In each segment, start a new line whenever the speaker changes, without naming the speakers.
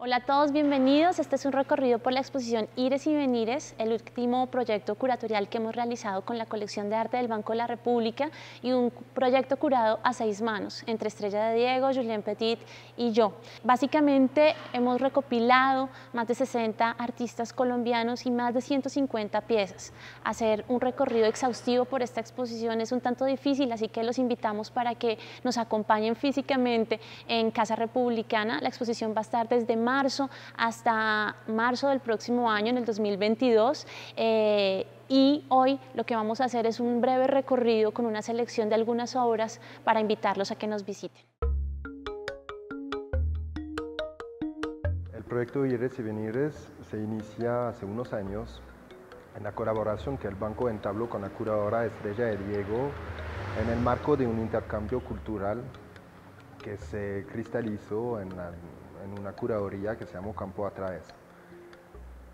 Hola a todos, bienvenidos. Este es un recorrido por la exposición Ires y Venires, el último proyecto curatorial que hemos realizado con la colección de arte del Banco de la República y un proyecto curado a 6 manos, entre Estrella de Diego, Julien Petit y yo. Básicamente hemos recopilado más de 60 artistas colombianos y más de 150 piezas. Hacer un recorrido exhaustivo por esta exposición es un tanto difícil, así que los invitamos para que nos acompañen físicamente en Casa Republicana. La exposición va a estar desde marzo hasta marzo del próximo año, en el 2022, y hoy lo que vamos a hacer es un breve recorrido con una selección de algunas obras para invitarlos a que nos visiten.
El proyecto Ires y Venires se inicia hace unos años en la colaboración que el banco entabló con la curadora Estrella de Diego en el marco de un intercambio cultural que se cristalizó en una curaduría que se llamó Campo a Través.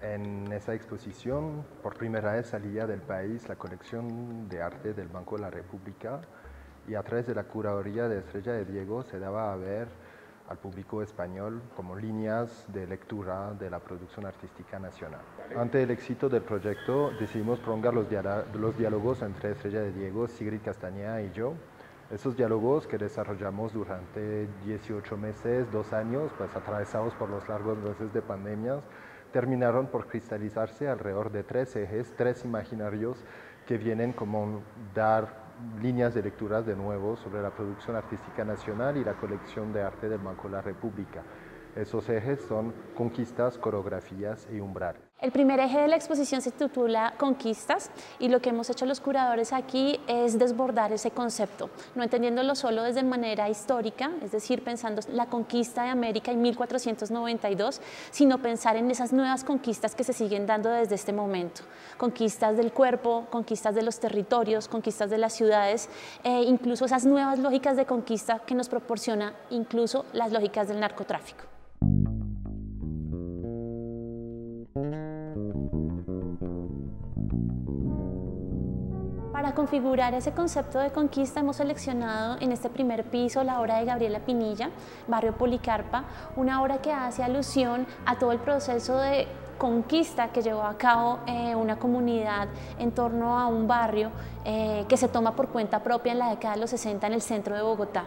En esa exposición, por primera vez salía del país la colección de arte del Banco de la República y a través de la curaduría de Estrella de Diego se daba a ver al público español como líneas de lectura de la producción artística nacional. Ante el éxito del proyecto decidimos prolongar los diálogos entre Estrella de Diego, Sigrid Castañeda y yo. Esos diálogos que desarrollamos durante 18 meses, 2 años, pues atravesados por los largos meses de pandemias, terminaron por cristalizarse alrededor de 3 ejes, 3 imaginarios que vienen como dar líneas de lecturas de nuevo sobre la producción artística nacional y la colección de arte del Banco de la República. Esos ejes son conquistas, coreografías y umbrales.
El primer eje de la exposición se titula Conquistas y lo que hemos hecho los curadores aquí es desbordar ese concepto, no entendiéndolo solo desde manera histórica, es decir, pensando en la conquista de América en 1492, sino pensar en esas nuevas conquistas que se siguen dando desde este momento. Conquistas del cuerpo, conquistas de los territorios, conquistas de las ciudades, incluso esas nuevas lógicas de conquista que nos proporciona incluso las lógicas del narcotráfico. Para configurar ese concepto de conquista hemos seleccionado en este primer piso la obra de Gabriela Pinilla, Barrio Policarpa, una obra que hace alusión a todo el proceso de conquista que llevó a cabo una comunidad en torno a un barrio que se toma por cuenta propia en la década de los 60 en el centro de Bogotá.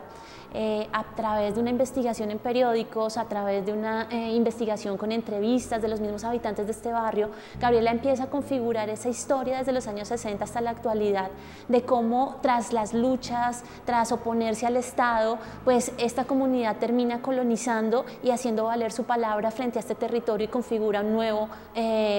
A través de una investigación en periódicos, a través de una investigación con entrevistas de los mismos habitantes de este barrio, Gabriela empieza a configurar esa historia desde los años 60 hasta la actualidad, de cómo tras las luchas, tras oponerse al Estado, pues esta comunidad termina colonizando y haciendo valer su palabra frente a este territorio y configura un nuevo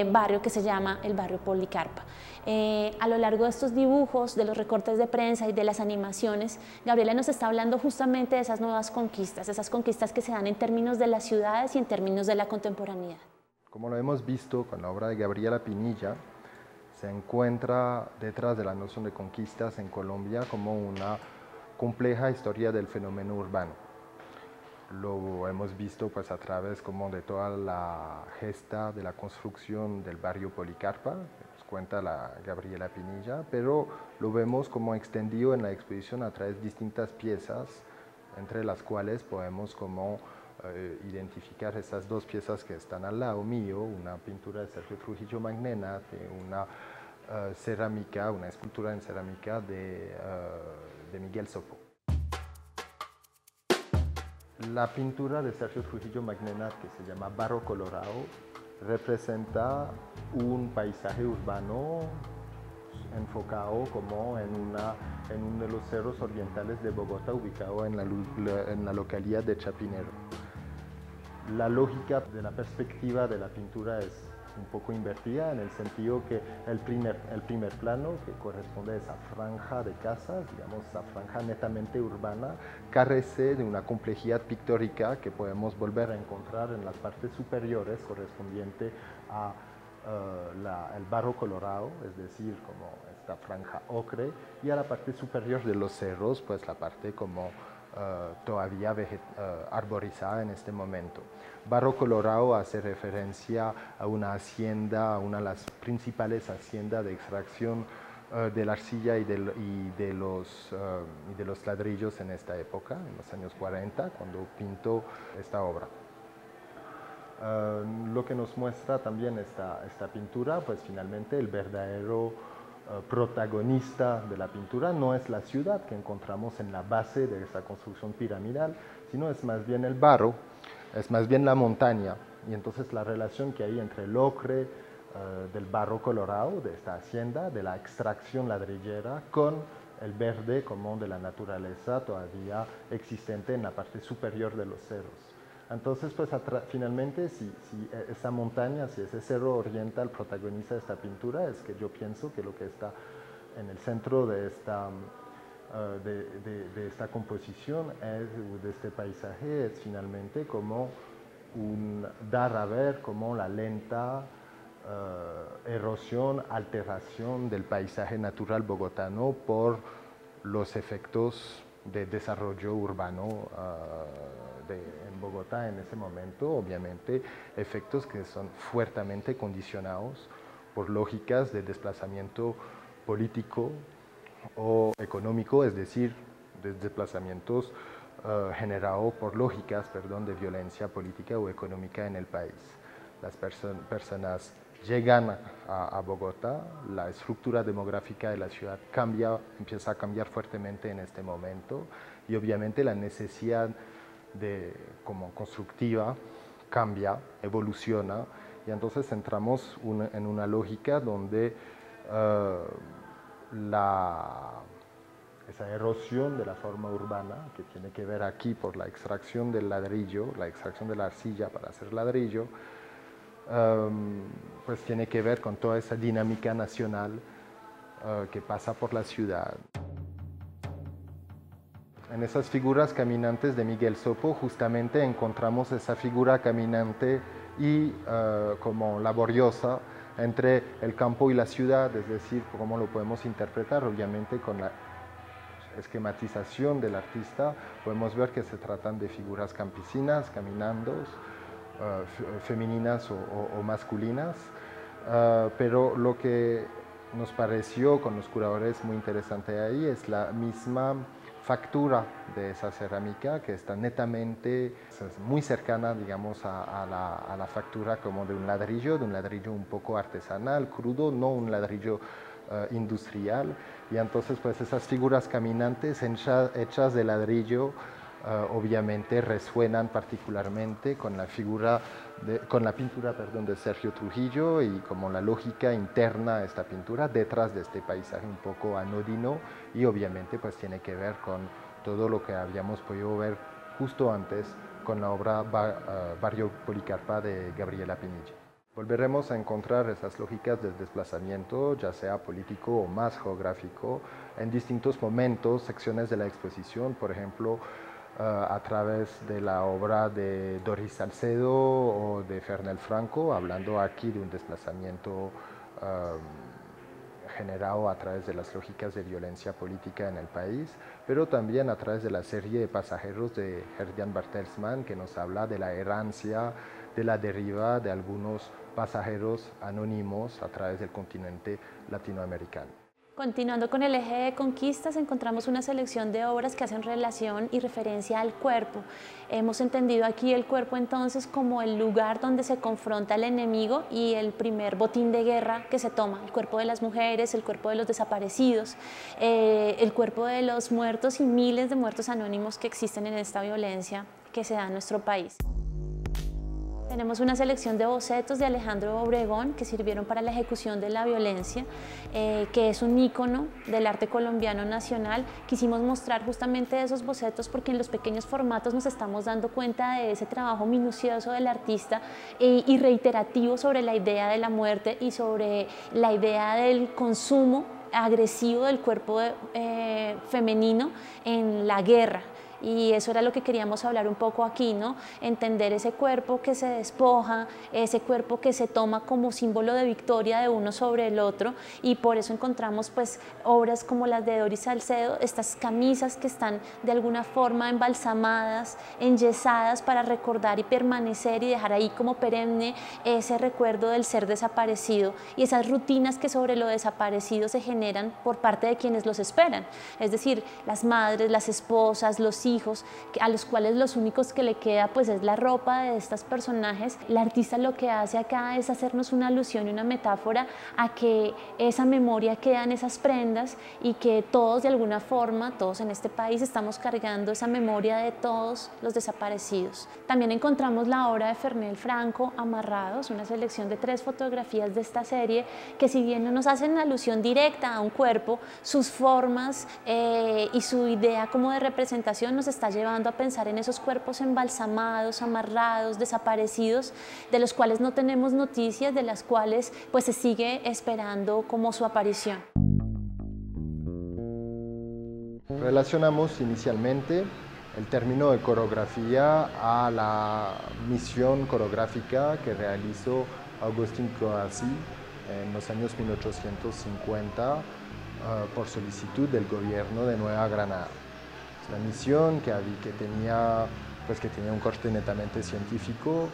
barrio que se llama el barrio Policarpa. A lo largo de estos dibujos, de los recortes de prensa y de las animaciones, Gabriela nos está hablando justamente de esas nuevas conquistas, esas conquistas que se dan en términos de las ciudades y en términos de la contemporaneidad.
Como lo hemos visto con la obra de Gabriela Pinilla, se encuentra detrás de la noción de conquistas en Colombia como una compleja historia del fenómeno urbano. Lo hemos visto pues a través como de toda la gesta de la construcción del barrio Policarpa, que nos cuenta la Gabriela Pinilla, pero lo vemos como extendido en la exposición a través de distintas piezas, entre las cuales podemos como identificar estas 2 piezas que están al lado mío, una pintura de Sergio Trujillo Magnena, una cerámica, una escultura en cerámica de Miguel Sopo. La pintura de Sergio Trujillo Magnena, que se llama Barro Colorado, representa un paisaje urbano enfocado como en uno de los cerros orientales de Bogotá, ubicado en la localidad de Chapinero. La lógica de la perspectiva de la pintura es un poco invertida, en el sentido que el primer plano, que corresponde a esa franja de casas, digamos, esa franja netamente urbana, carece de una complejidad pictórica que podemos volver a encontrar en las partes superiores correspondiente a el barro colorado, es decir, como esta franja ocre, y a la parte superior de los cerros, pues la parte como todavía arborizada en este momento. Barro Colorado hace referencia a una hacienda, a una de las principales haciendas de extracción de la arcilla y de los ladrillos en esta época, en los años 40, cuando pintó esta obra. Lo que nos muestra también esta pintura, pues finalmente el verdadero protagonista de la pintura no es la ciudad que encontramos en la base de esta construcción piramidal, sino es más bien el barro, es más bien la montaña. Y entonces la relación que hay entre el ocre del barro colorado de esta hacienda, de la extracción ladrillera, con el verde común de la naturaleza todavía existente en la parte superior de los cerros. Entonces, pues finalmente, si esa montaña, si ese cerro orienta al protagonista de esta pintura, es que yo pienso que lo que está en el centro de esta composición, de este paisaje, es finalmente como dar a ver como la lenta erosión, alteración del paisaje natural bogotano por los efectos de desarrollo urbano en Bogotá en ese momento, obviamente efectos que son fuertemente condicionados por lógicas de desplazamiento político o económico, es decir, de desplazamientos generados por lógicas, de violencia política o económica en el país. Las personas llegan a Bogotá, la estructura demográfica de la ciudad empieza a cambiar fuertemente en este momento y obviamente la necesidad como constructiva cambia, evoluciona y entonces entramos en una lógica donde esa erosión de la forma urbana, que tiene que ver aquí por la extracción del ladrillo, la extracción de la arcilla para hacer ladrillo, pues tiene que ver con toda esa dinámica nacional que pasa por la ciudad. En esas figuras caminantes de Miguel Sopo justamente encontramos esa figura caminante y como laboriosa entre el campo y la ciudad, es decir, cómo lo podemos interpretar, obviamente con la esquematización del artista podemos ver que se tratan de figuras campesinas caminando, femeninas o masculinas, pero lo que nos pareció con los curadores muy interesante ahí es la misma factura de esa cerámica que está netamente muy cercana, digamos, a la factura como de un ladrillo un poco artesanal, crudo, no un ladrillo industrial, y entonces pues esas figuras caminantes hechas de ladrillo obviamente resuenan particularmente con la pintura de Sergio Trujillo y como la lógica interna de esta pintura detrás de este paisaje un poco anodino y obviamente pues tiene que ver con todo lo que habíamos podido ver justo antes con la obra Barrio Policarpa de Gabriela Pinilla. Volveremos a encontrar esas lógicas del desplazamiento, ya sea político o más geográfico, en distintos momentos, secciones de la exposición, por ejemplo, a través de la obra de Doris Salcedo o de Fernel Franco, hablando aquí de un desplazamiento generado a través de las lógicas de violencia política en el país, pero también a través de la serie de Pasajeros de Herdian Bertelsmann, que nos habla de la errancia, de la deriva de algunos pasajeros anónimos a través del continente latinoamericano.
Continuando con el eje de conquistas, encontramos una selección de obras que hacen relación y referencia al cuerpo. Hemos entendido aquí el cuerpo entonces como el lugar donde se confronta el enemigo y el primer botín de guerra que se toma, el cuerpo de las mujeres, el cuerpo de los desaparecidos, el cuerpo de los muertos y miles de muertos anónimos que existen en esta violencia que se da en nuestro país. Tenemos una selección de bocetos de Alejandro Obregón que sirvieron para la ejecución de la violencia, que es un ícono del arte colombiano nacional. Quisimos mostrar justamente esos bocetos porque en los pequeños formatos nos estamos dando cuenta de ese trabajo minucioso del artista y reiterativo sobre la idea de la muerte y sobre la idea del consumo agresivo del cuerpo femenino en la guerra. Y eso era lo que queríamos hablar un poco aquí, ¿no? Entender ese cuerpo que se despoja, ese cuerpo que se toma como símbolo de victoria de uno sobre el otro, y por eso encontramos pues obras como las de Doris Salcedo, estas camisas que están de alguna forma embalsamadas, enyesadas para recordar y permanecer y dejar ahí como perenne ese recuerdo del ser desaparecido y esas rutinas que sobre lo desaparecido se generan por parte de quienes los esperan, es decir, las madres, las esposas, los hijos, hijos, a los cuales los únicos que le queda pues es la ropa de estos personajes. El artista lo que hace acá es hacernos una alusión y una metáfora a que esa memoria queda en esas prendas y que todos de alguna forma, todos en este país estamos cargando esa memoria de todos los desaparecidos. También encontramos la obra de Fernel Franco, Amarrados, una selección de 3 fotografías de esta serie que, si bien no nos hacen alusión directa a un cuerpo, sus formas y su idea como de representación nos está llevando a pensar en esos cuerpos embalsamados, amarrados, desaparecidos, de los cuales no tenemos noticias, de las cuales pues se sigue esperando como su aparición.
Relacionamos inicialmente el término de coreografía a la misión coreográfica que realizó Agustín Codazzi en los años 1850 por solicitud del gobierno de Nueva Granada. La misión que tenía un corte netamente científico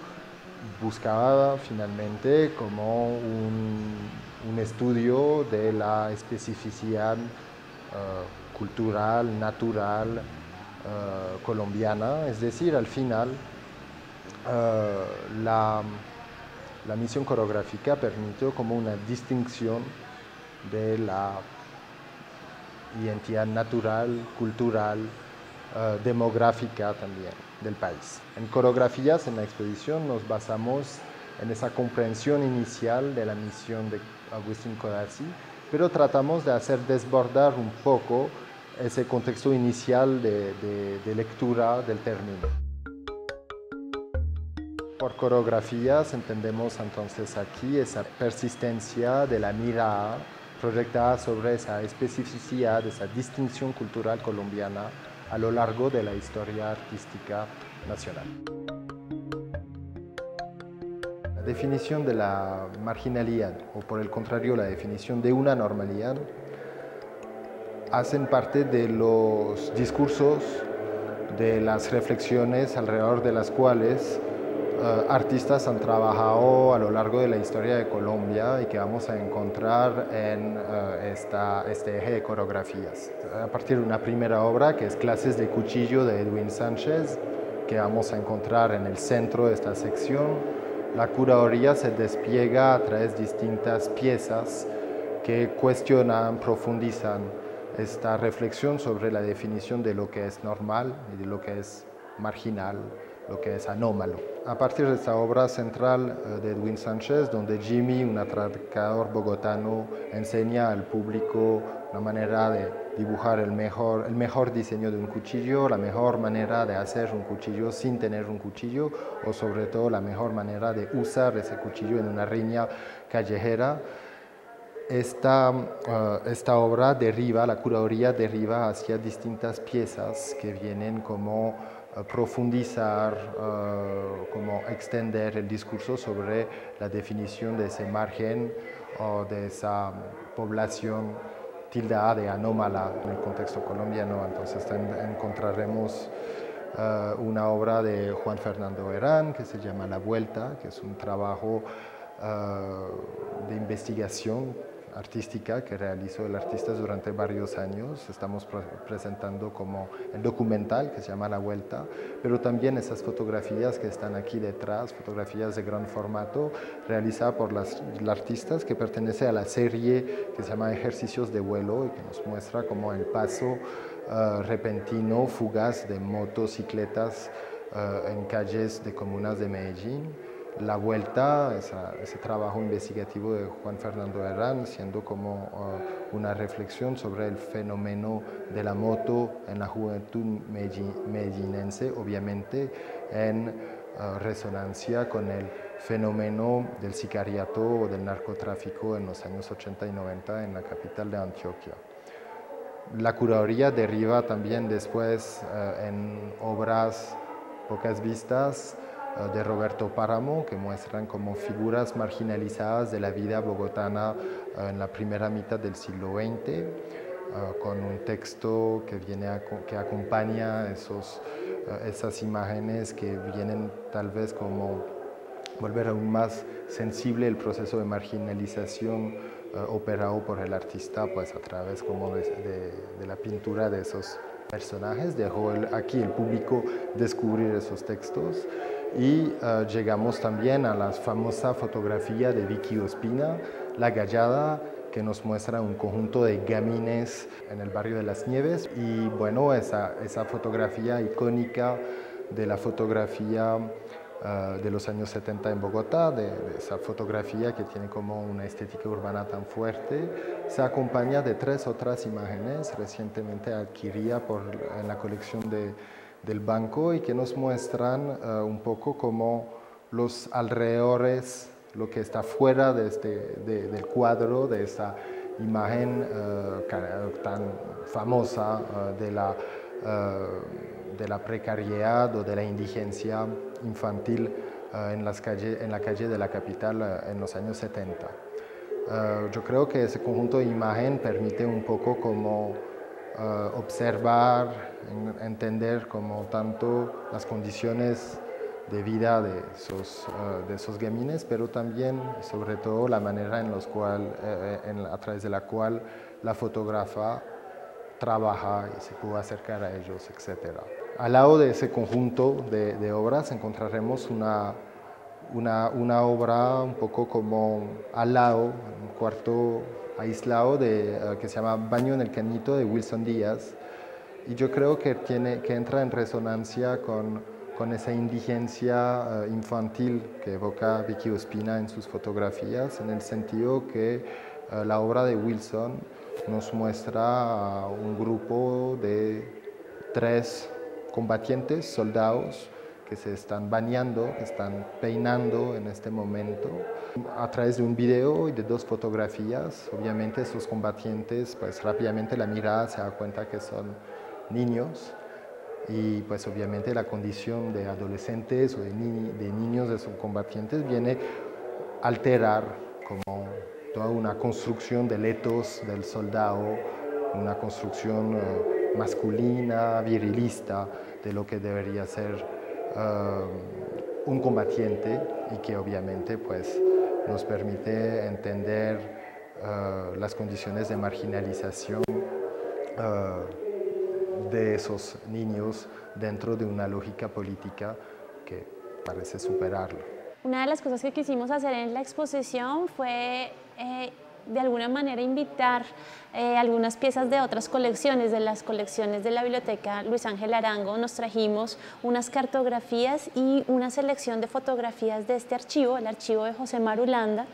buscaba finalmente como un estudio de la especificidad cultural, natural, colombiana, es decir, al final la misión coreográfica permitió como una distinción de la identidad natural, cultural, demográfica también del país. En coreografías, en la exposición, nos basamos en esa comprensión inicial de la misión de Agustín Codazzi, pero tratamos de hacer desbordar un poco ese contexto inicial de lectura del término. Por coreografías entendemos entonces aquí esa persistencia de la mirada proyectada sobre esa especificidad, esa distinción cultural colombiana a lo largo de la historia artística nacional. La definición de la marginalidad, o por el contrario la definición de una normalidad, hacen parte de los discursos, de las reflexiones alrededor de las cuales artistas han trabajado a lo largo de la historia de Colombia y que vamos a encontrar en este eje de coreografías. A partir de una primera obra que es Clases de Cuchillo de Edwin Sánchez, que vamos a encontrar en el centro de esta sección, la curaduría se despliega a través de distintas piezas que cuestionan, profundizan esta reflexión sobre la definición de lo que es normal y de lo que es marginal, lo que es anómalo. A partir de esta obra central de Edwin Sánchez, donde Jimmy, un atracador bogotano, enseña al público una manera de dibujar el mejor diseño de un cuchillo, la mejor manera de hacer un cuchillo sin tener un cuchillo, o sobre todo la mejor manera de usar ese cuchillo en una riña callejera. Esta obra la curaduría deriva hacia distintas piezas que vienen como profundizar, como extender el discurso sobre la definición de ese margen o de esa población tildada de anómala en el contexto colombiano. Entonces encontraremos una obra de Juan Fernando Herrán que se llama La Vuelta, que es un trabajo de investigación artística que realizó el artista durante varios años. Estamos presentando como el documental que se llama La Vuelta, pero también esas fotografías que están aquí detrás, fotografías de gran formato realizadas por las artistas que pertenece a la serie que se llama Ejercicios de Vuelo y que nos muestra como el paso repentino, fugaz de motocicletas en calles de comunas de Medellín. La Vuelta, ese trabajo investigativo de Juan Fernando Herrán, siendo como una reflexión sobre el fenómeno de la moto en la juventud medellinense, obviamente en resonancia con el fenómeno del sicariato o del narcotráfico en los años 80 y 90 en la capital de Antioquia. La curaduría deriva también después en obras pocas vistas de Roberto Páramo, que muestran como figuras marginalizadas de la vida bogotana en la primera mitad del siglo XX, con un texto que acompaña esas imágenes que vienen tal vez como volver aún más sensible el proceso de marginalización operado por el artista pues a través como de la pintura de esos personajes, dejó aquí el público descubrir esos textos y llegamos también a la famosa fotografía de Vicky Ospina, La Gallada, que nos muestra un conjunto de gamines en el barrio de Las Nieves y bueno, esa fotografía icónica de la fotografía de los años 70 en Bogotá, de esa fotografía que tiene como una estética urbana tan fuerte, se acompaña de 3 otras imágenes recientemente adquirida en la colección del banco y que nos muestran un poco como los alrededores, lo que está fuera del cuadro, de esa imagen tan famosa de la precariedad o de la indigencia infantil en la calle de la capital en los años 70. Yo creo que ese conjunto de imagen permite un poco como observar, entender como tanto las condiciones de vida de esos gamines, pero también, sobre todo, la manera a través de la cual la fotógrafa trabaja y se puede acercar a ellos, etc. Al lado de ese conjunto de obras encontraremos una obra un poco como al lado, un cuarto aislado que se llama Baño en el Cañito de Wilson Díaz, y yo creo que entra en resonancia con esa indigencia infantil que evoca Vicky Ospina en sus fotografías, en el sentido que la obra de Wilson nos muestra a un grupo de 3 combatientes, soldados, que se están bañando, que están peinando en este momento, a través de un video y de 2 fotografías. Obviamente esos combatientes, pues rápidamente la mirada se da cuenta que son niños, y pues obviamente la condición de adolescentes o de niños de esos combatientes viene a alterar como toda una construcción del ethos del soldado, una construcción masculina, virilista, de lo que debería ser un combatiente, y que obviamente pues nos permite entender las condiciones de marginalización de esos niños dentro de una lógica política que parece superarlo.
Una de las cosas que quisimos hacer en la exposición fue de alguna manera invitar algunas piezas de otras colecciones, de las colecciones de la Biblioteca Luis Ángel Arango. Nos trajimos unas cartografías y una selección de fotografías de este archivo, el archivo de José Marulanda,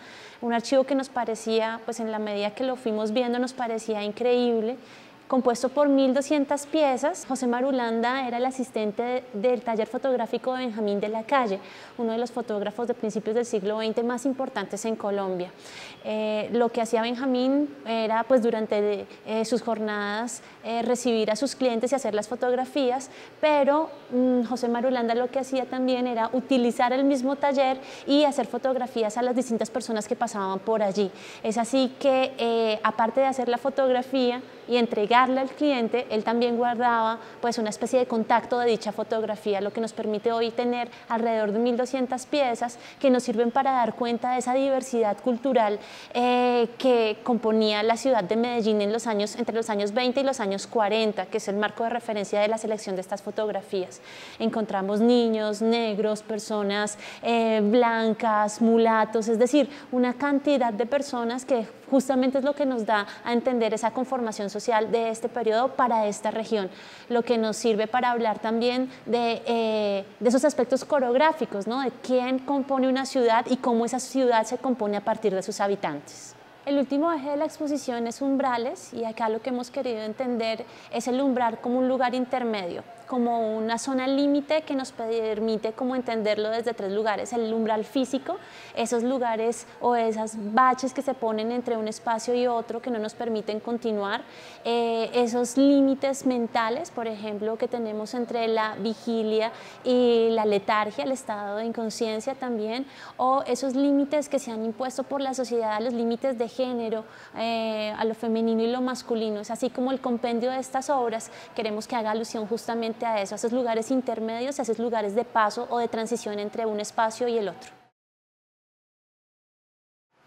un archivo que nos parecía, pues en la medida que lo fuimos viendo, nos parecía increíble. Compuesto por 1.200 piezas, José Marulanda era el asistente del taller fotográfico de Benjamín de la Calle, uno de los fotógrafos de principios del siglo XX más importantes en Colombia. Lo que hacía Benjamín era, pues durante sus jornadas, recibir a sus clientes y hacer las fotografías, pero José Marulanda lo que hacía también era utilizar el mismo taller y hacer fotografías a las distintas personas que pasaban por allí. Es así que, aparte de hacer la fotografía y entregarla al cliente, él también guardaba pues una especie de contacto de dicha fotografía, lo que nos permite hoy tener alrededor de 1.200 piezas que nos sirven para dar cuenta de esa diversidad cultural que componía la ciudad de Medellín entre los años 20 y los años 40, que es el marco de referencia de la selección de estas fotografías. Encontramos niños, negros, personas blancas, mulatos, es decir, una cantidad de personas que justamente es lo que nos da a entender esa conformación social de este periodo para esta región, lo que nos sirve para hablar también de esos aspectos coreográficos, ¿no? De quién compone una ciudad y cómo esa ciudad se compone a partir de sus habitantes. El último eje de la exposición es umbrales, y acá lo que hemos querido entender es el umbral como un lugar intermedio, como una zona límite que nos permite como entenderlo desde 3 lugares. El umbral físico, esos lugares o esas baches que se ponen entre un espacio y otro que no nos permiten continuar, esos límites mentales, por ejemplo, que tenemos entre la vigilia y la letargia, el estado de inconsciencia también, o esos límites que se han impuesto por la sociedad, los límites de género, a lo femenino y lo masculino. Es así como el compendio de estas obras queremos que haga alusión justamente a eso, a esos lugares intermedios, a esos lugares de paso o de transición entre un espacio y el otro.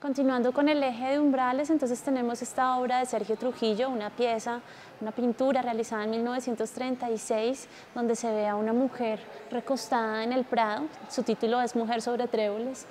Continuando con el eje de umbrales, entonces tenemos esta obra de Sergio Trujillo, una pieza una pintura realizada en 1936 donde se ve a una mujer recostada en el prado. Su título es Mujer sobre tréboles,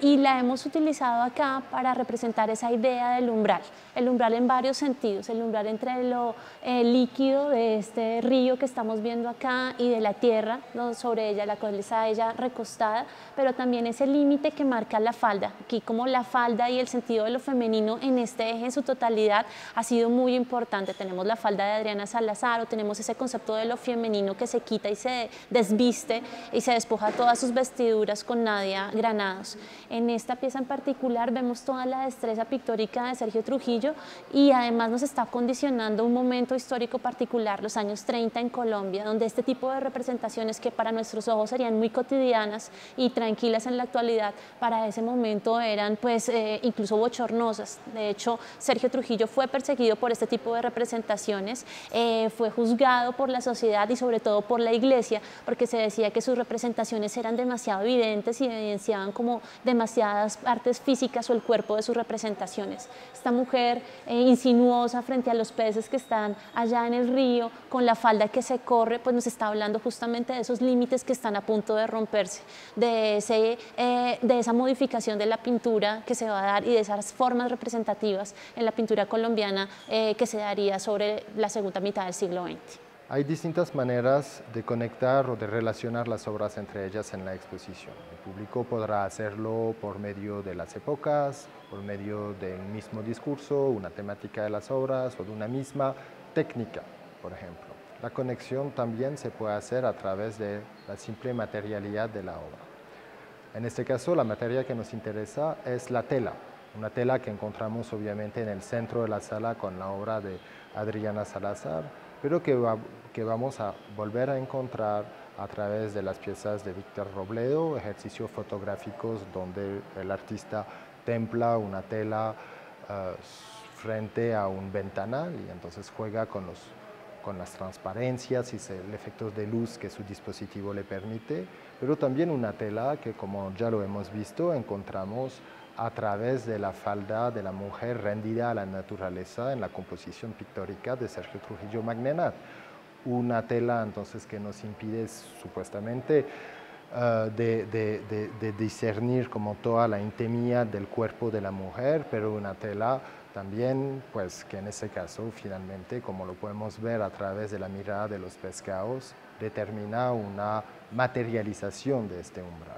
y la hemos utilizado acá para representar esa idea del umbral. El umbral en varios sentidos, el umbral entre lo líquido de este río que estamos viendo acá y de la tierra, ¿no? Sobre ella, la cual está ella recostada, pero también ese límite que marca la falda. Aquí como la falda y el sentido de lo femenino en este eje en su totalidad ha sido muy importante. Tenemos la falda de Adriana Salazar, o tenemos ese concepto de lo femenino que se quita y se desviste y se despoja todas sus vestiduras con Nadia Granados. En esta pieza en particular vemos toda la destreza pictórica de Sergio Trujillo, y además nos está condicionando un momento histórico particular, los años 30 en Colombia, donde este tipo de representaciones que para nuestros ojos serían muy cotidianas y tranquilas en la actualidad, para ese momento eran pues incluso bochornosas. De hecho, Sergio Trujillo fue perseguido por este tipo de representaciones, fue juzgado por la sociedad y sobre todo por la iglesia, porque se decía que sus representaciones eran demasiado evidentes y evidenciaban como demasiadas partes físicas o el cuerpo de sus representaciones. Esta mujer insinuosa frente a los peces que están allá en el río, con la falda que se corre, pues nos está hablando justamente de esos límites que están a punto de romperse, de esa modificación de la pintura que se va a dar y de esas formas representativas en la pintura colombiana que se daría sobre la segunda mitad del siglo XX.
Hay distintas maneras de conectar o de relacionar las obras entre ellas en la exposición. El público podrá hacerlo por medio de las épocas, por medio del mismo discurso, una temática de las obras o de una misma técnica, por ejemplo. La conexión también se puede hacer a través de la simple materialidad de la obra. En este caso, la materia que nos interesa es la tela, una tela que encontramos obviamente en el centro de la sala con la obra de Adriana Salazar, pero que vamos a volver a encontrar a través de las piezas de Víctor Robledo, ejercicios fotográficos donde el artista templa una tela frente a un ventanal y entonces juega con las transparencias y el efecto de luz que su dispositivo le permite, pero también una tela que, como ya lo hemos visto, encontramos a través de la falda de la mujer rendida a la naturaleza en la composición pictórica de Sergio Trujillo Magnenat. Una tela entonces que nos impide supuestamente de discernir como toda la intimidad del cuerpo de la mujer, pero una tela también pues que en ese caso finalmente, como lo podemos ver a través de la mirada de los pescados, determina una materialización de este umbral.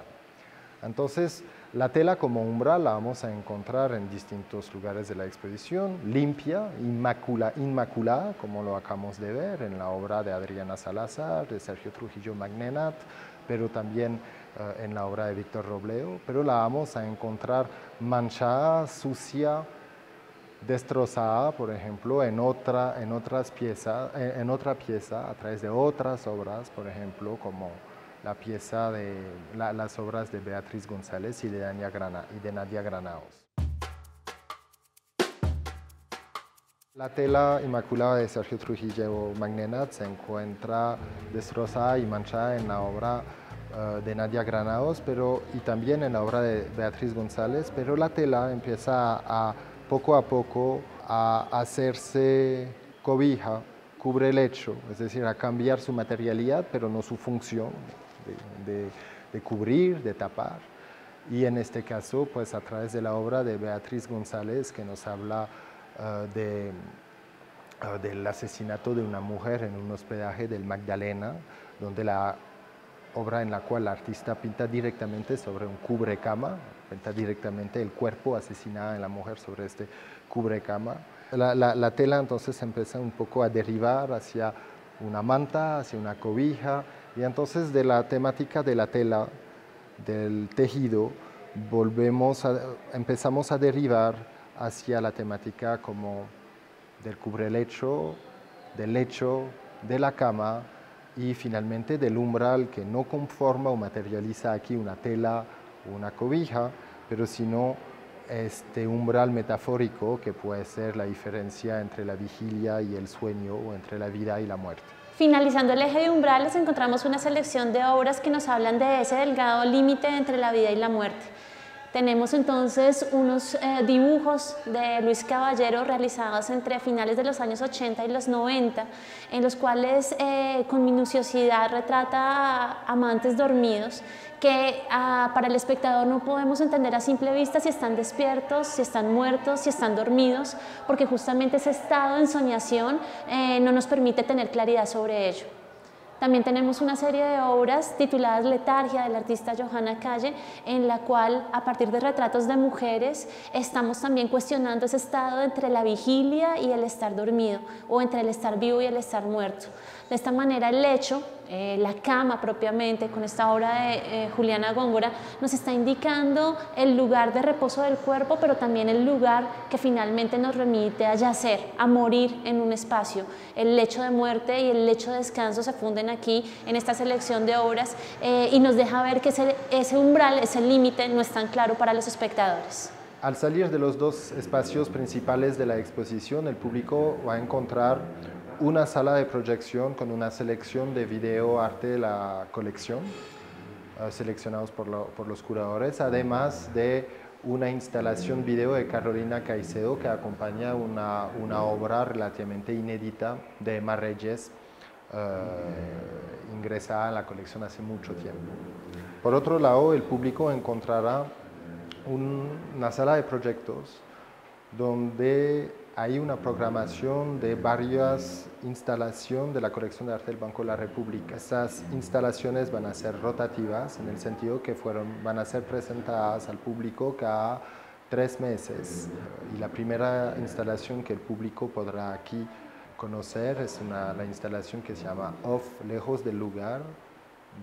Entonces, la tela como umbral la vamos a encontrar en distintos lugares de la exposición, limpia, inmaculada, como lo acabamos de ver en la obra de Adriana Salazar, de Sergio Trujillo Magnenat, pero también en la obra de Víctor Robledo, pero la vamos a encontrar manchada, sucia, destrozada, por ejemplo, en otra pieza a través de otras obras, por ejemplo, como las obras de Beatriz González y de Nadia Granados. La tela inmaculada de Sergio Trujillo Magnenat se encuentra destrozada y manchada en la obra de Nadia Granados y también en la obra de Beatriz González, pero la tela empieza poco a poco a hacerse cobija, cubre el lecho, es decir, a cambiar su materialidad, pero no su función de cubrir, de tapar. Y en este caso, pues a través de la obra de Beatriz González, que nos habla del asesinato de una mujer en un hospedaje del Magdalena, donde la obra en la cual la artista pinta directamente sobre un cubrecama, pinta directamente el cuerpo asesinado de la mujer sobre este cubrecama. La tela entonces empieza un poco a derivar hacia una manta, hacia una cobija, y entonces de la temática de la tela, del tejido, empezamos a derivar hacia la temática como del cubrelecho, del lecho, de la cama y finalmente del umbral que no conforma o materializa aquí una tela o una cobija, pero sino este umbral metafórico que puede ser la diferencia entre la vigilia y el sueño o entre la vida y la muerte.
Finalizando el eje de umbrales encontramos una selección de obras que nos hablan de ese delgado límite entre la vida y la muerte. Tenemos entonces unos dibujos de Luis Caballero realizados entre finales de los años 80 y los 90, en los cuales con minuciosidad retrata a amantes dormidos que para el espectador no podemos entender a simple vista si están despiertos, si están muertos, si están dormidos, porque justamente ese estado de ensoñación no nos permite tener claridad sobre ello. También tenemos una serie de obras tituladas Letargia, del artista Johanna Calle, en la cual, a partir de retratos de mujeres, estamos también cuestionando ese estado entre la vigilia y el estar dormido, o entre el estar vivo y el estar muerto. De esta manera, el lecho, la cama propiamente, con esta obra de Juliana Góngora, nos está indicando el lugar de reposo del cuerpo, pero también el lugar que finalmente nos remite a yacer, a morir en un espacio. El lecho de muerte y el lecho de descanso se funden aquí en esta selección de obras y nos deja ver que ese umbral, ese límite no es tan claro para los espectadores.
Al salir de los dos espacios principales de la exposición, el público va a encontrar una sala de proyección con una selección de video arte de la colección, seleccionados por los curadores, además de una instalación video de Carolina Caicedo que acompaña una obra relativamente inédita de Emma Reyes, ingresada a la colección hace mucho tiempo. Por otro lado, el público encontrará una sala de proyectos donde hay una programación de varias instalaciones de la colección de arte del Banco de la República. Estas instalaciones van a ser rotativas en el sentido que van a ser presentadas al público cada 3 meses. Y la primera instalación que el público podrá aquí conocer es la instalación que se llama Off, lejos del lugar,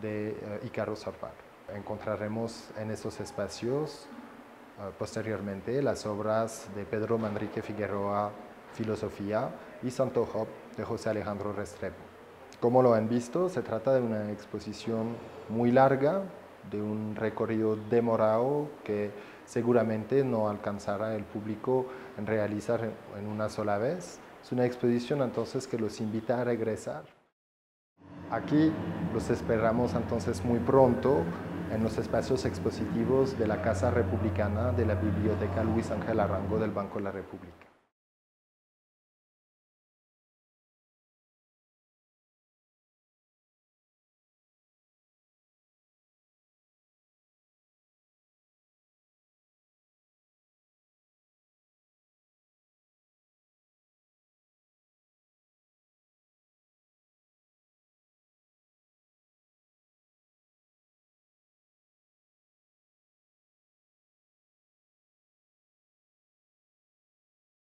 de Ícaro Sorval. Encontraremos en estos espacios posteriormente las obras de Pedro Manrique Figueroa, Filosofía, y Santo Job, de José Alejandro Restrepo. Como lo han visto, se trata de una exposición muy larga, de un recorrido demorado que seguramente no alcanzará el público en realizar en una sola vez. Es una exposición entonces que los invita a regresar. Aquí los esperamos entonces muy pronto en los espacios expositivos de la Casa Republicana de la Biblioteca Luis Ángel Arango del Banco de la República.